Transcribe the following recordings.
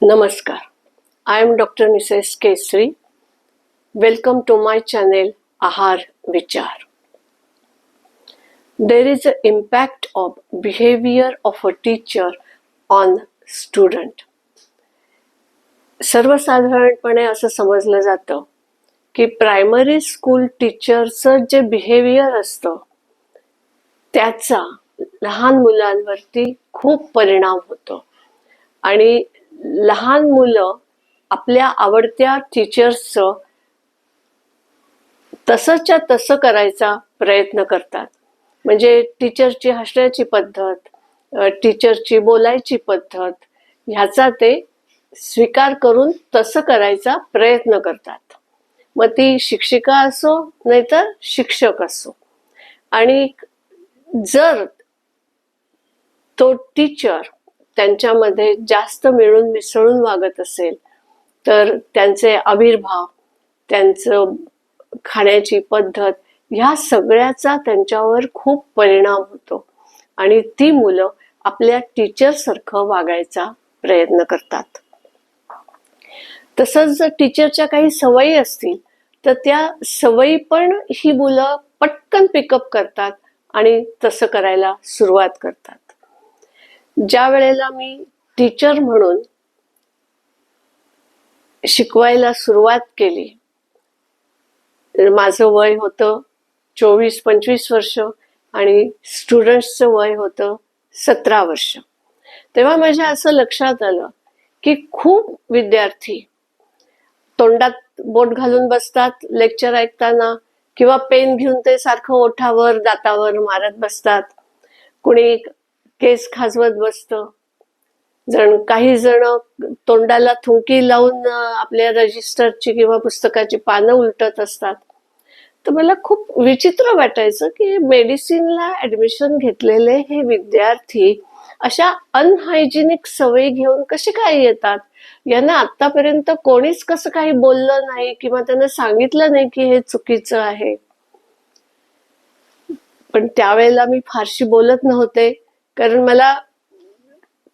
Namaskar. I am Dr. Mrs. Kesri. Welcome to my channel Ahar Vichar. There is an impact of behavior of a teacher on student. सर्वसाधारणपणे असं समजलं जातं की primary school टीचरचं जे behaviour असतं त्याचा लहान मुलांवरती खूप परिणाम होतो आणि लहान मुलं आपल्या आवडत्या टीचर्सचं तसंच्या तसं करायचा प्रयत्न करतात. म्हणजे टीचरची हसण्याची पद्धत, टीचरची बोलायची पद्धत ह्याचा ते स्वीकार करून तसं करायचा प्रयत्न करतात. मग ती शिक्षिका असो नाहीतर शिक्षक असो. आणि जर तो टीचर त्यांच्यामध्ये जास्त मिळून मिसळून वागत असेल तर त्यांचे आविर्भाव, त्यांचं खाण्याची पद्धत ह्या सगळ्याचा त्यांच्यावर खूप परिणाम होतो आणि ती मुलं आपल्या टीचरसारखं वागायचा प्रयत्न करतात. तसंच जर टीचरच्या काही सवयी असतील तर त्या सवयी पण ही मुलं पटकन पिकअप करतात आणि तसं करायला सुरुवात करतात. ज्या वेळेला मी टीचर म्हणून शिकवायला सुरुवात केली, माझं वय होतं 24-25 वर्ष आणि स्टुडंट्सचं वय होतं 17 वर्ष. तेव्हा माझ्या असं लक्षात आलं की खूप विद्यार्थी तोंडात बोट घालून बसतात लेक्चर ऐकताना, किंवा पेन घेऊन ते सारखं ओठावर दातावर मारत बसतात. कुणी केस खाजवत बसतं, काही जण तोंडाला थुंकी लावून आपल्या रजिस्टरची किंवा पुस्तकाची पानं उलटत असतात. तर मला खूप विचित्र वाटायचं की मेडिसिनला ऍडमिशन घेतलेले हे विद्यार्थी अशा अनहायजेनिक सवयी घेऊन कसे काय येतात. यांना आतापर्यंत कोणीच कसं काही बोललं नाही किंवा त्यांना सांगितलं नाही की हे चुकीचं आहे. पण त्यावेळेला मी फारशी बोलत नव्हते, कारण मला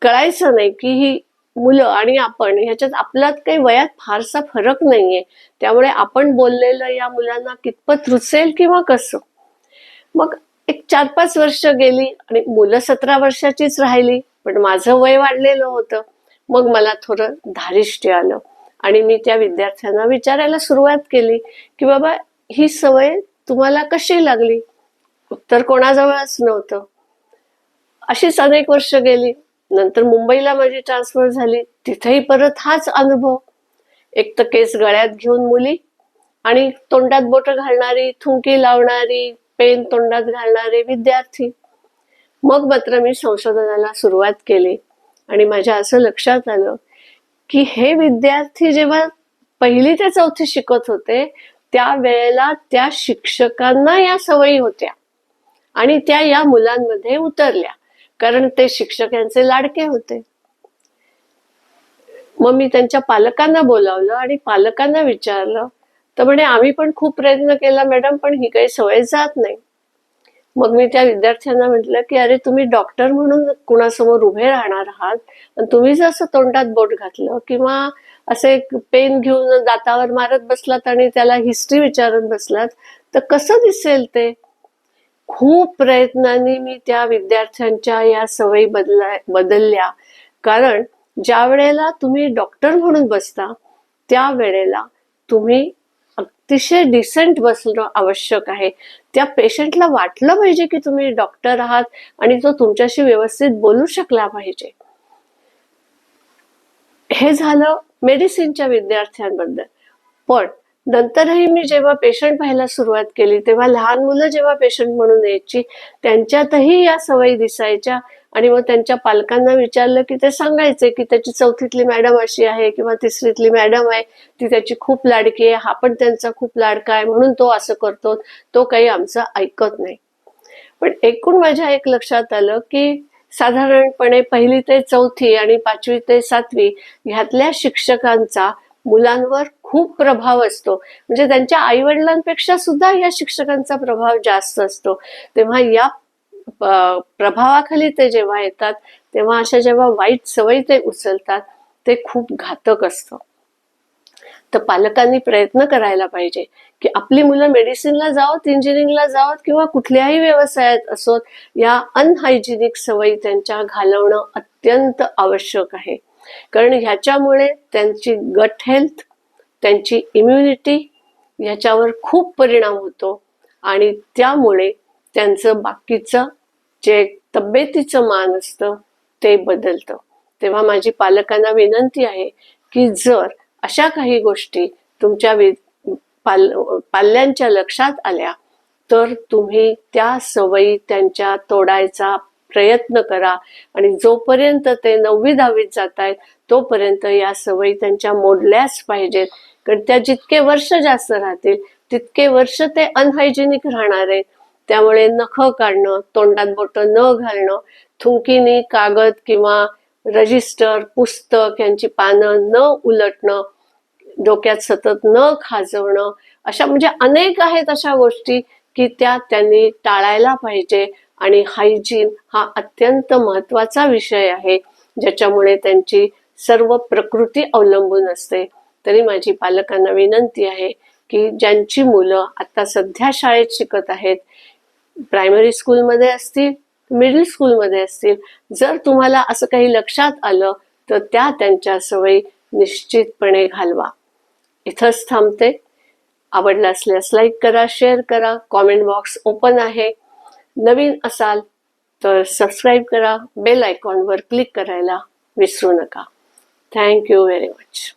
कळायचं नाही की ही मुलं आणि आपण ह्याच्यात आपल्यात काही वयात फारसा फरक नाहीये, त्यामुळे आपण बोललेलं या मुलांना कितपत रुचेल किंवा कसं. मग एक 4-5 वर्ष गेली आणि मुलं 17 वर्षाचीच राहिली, पण माझं वय वाढलेलं होतं. मग मला थोडं धारिष्ट्य आलं आणि मी त्या विद्यार्थ्यांना विचारायला सुरुवात केली की बाबा ही सवय तुम्हाला कशी लागली. उत्तर कोणाजवळच नव्हतं. अशीच अनेक वर्ष गेली. नंतर मुंबईला माझी ट्रान्सफर झाली, तिथेही परत हाच अनुभव. एक तर केस गळ्यात घेऊन मुली आणि तोंडात बोट घालणारी, थुंकी लावणारी, पेन तोंडात घालणारे विद्यार्थी. मग मात्र मी संशोधनाला सुरुवात केली आणि माझ्या असं लक्षात आलं की हे विद्यार्थी जेव्हा 1ली ते 4थी शिकत होते त्यावेळेला त्या शिक्षकांना या सवयी होत्या आणि त्या या मुलांमध्ये उतरल्या, कारण ते शिक्षक यांचे लाडके होते. मग मी त्यांच्या पालकांना बोलावलं आणि पालकांना विचारलं, तर म्हणे आम्ही पण खूप प्रयत्न केला मॅडम, पण ही काही सवय जात नाही. मग मी त्या विद्यार्थ्यांना म्हटलं की अरे तुम्ही डॉक्टर म्हणून कुणासमोर उभे राहणार आहात आणि तुम्ही जर असं तोंडात बोट घातलं किंवा असे पेन घेऊन दातावर मारत बसलात आणि त्याला हिस्ट्री विचारत बसलात तर कसं दिसेल ते. खूप प्रयत्नांनी मी त्या विद्यार्थ्यांच्या या सवयी बदलल्या, कारण ज्या वेळेला तुम्ही डॉक्टर म्हणून बसता त्यावेळेला तुम्ही अतिशय डिसेंट बसणं आवश्यक आहे. त्या पेशंटला वाटलं पाहिजे की तुम्ही डॉक्टर आहात आणि तो तुमच्याशी व्यवस्थित बोलू शकला पाहिजे. हे झालं मेडिसिनच्या विद्यार्थ्यांबद्दल. पण नंतरही मी जेव्हा पेशंट पाहायला सुरुवात केली तेव्हा लहान मुलं जेव्हा पेशंट म्हणून यायची त्यांच्यातही या सवयी दिसायच्या. आणि मग त्यांच्या पालकांना विचारलं की ते सांगायचे की त्याची 4थीतली मॅडम अशी आहे किंवा 3रीतली मॅडम आहे, ती त्याची खूप लाडकी आहे, हा पण त्यांचा खूप लाडका आहे म्हणून तो असं करतो, तो काही आमचं ऐकत नाही. पण एकूण माझ्या एक लक्षात आलं की साधारणपणे 1ली ते 4थी आणि 5वी ते 7वी ह्यातल्या शिक्षकांचा मुलांवर खूप प्रभाव असतो. म्हणजे त्यांच्या आईवडिलांपेक्षा सुद्धा या शिक्षकांचा प्रभाव जास्त असतो. तेव्हा या प्रभावाखाली ते जेव्हा येतात तेव्हा अशा जेव्हा वाईट सवयी ते उचलतात ते खूप घातक असतं. तर पालकांनी प्रयत्न करायला पाहिजे की आपली मुलं मेडिसिनला जावत, इंजिनिअरिंगला जावत किंवा कुठल्याही व्यवसायात असोत, या अनहायजेनिक सवयी त्यांच्या घालवणं अत्यंत आवश्यक आहे. कारण ह्याच्यामुळे त्यांची गट हेल्थ, त्यांची इम्युनिटी ह्याच्यावर खूप परिणाम होतो आणि त्यामुळे त्यांचं बाकीचं जे तब्येतीचं मान असतं ते बदलतं. तेव्हा माझी पालकांना विनंती आहे की जर अशा काही गोष्टी तुमच्या पाल्यांच्या लक्षात आल्या तर तुम्ही त्या सवयी त्यांच्या तोडायचा प्रयत्न करा आणि जोपर्यंत ते 9वी-10वीत जात आहेत तोपर्यंत या सवयी त्यांच्या मोडल्याच पाहिजेत. कारण त्या जितके वर्ष जास्त राहतील तितके वर्ष ते अनहायजेनिक राहणार आहेत. त्यामुळे नख काढणं, तोंडात बोटं न घालणं, थुंकीनी कागद किंवा रजिस्टर, पुस्तक यांची पानं न उलटणं, डोक्यात सतत न खाजवणं, अशा म्हणजे अनेक आहेत अशा गोष्टी की त्या त्यांनी टाळायला पाहिजे. आणि हायजीन हा अत्यंत महत्वाचा विषय आहे ज्याच्यामुळे त्यांची सर्व प्रकृती अवलंबून असते. तरी माझी पालकांना विनंती आहे की ज्यांची मुलं आता सध्या शाळेत शिकत आहेत, प्रायमरी स्कूलमध्ये असतील, मिडल स्कूलमध्ये असतील, जर तुम्हाला असं काही लक्षात आलं तर त्या त्यांच्या सवयी निश्चितपणे घालवा. इथंच थांबते. आवडला असल्यास लाईक करा, शेअर करा, कॉमेंट बॉक्स ओपन आहे. नवीन असाल तर सबस्क्राईब करा, बेल आयकॉनवर क्लिक करायला विसरू नका. Thank you very much.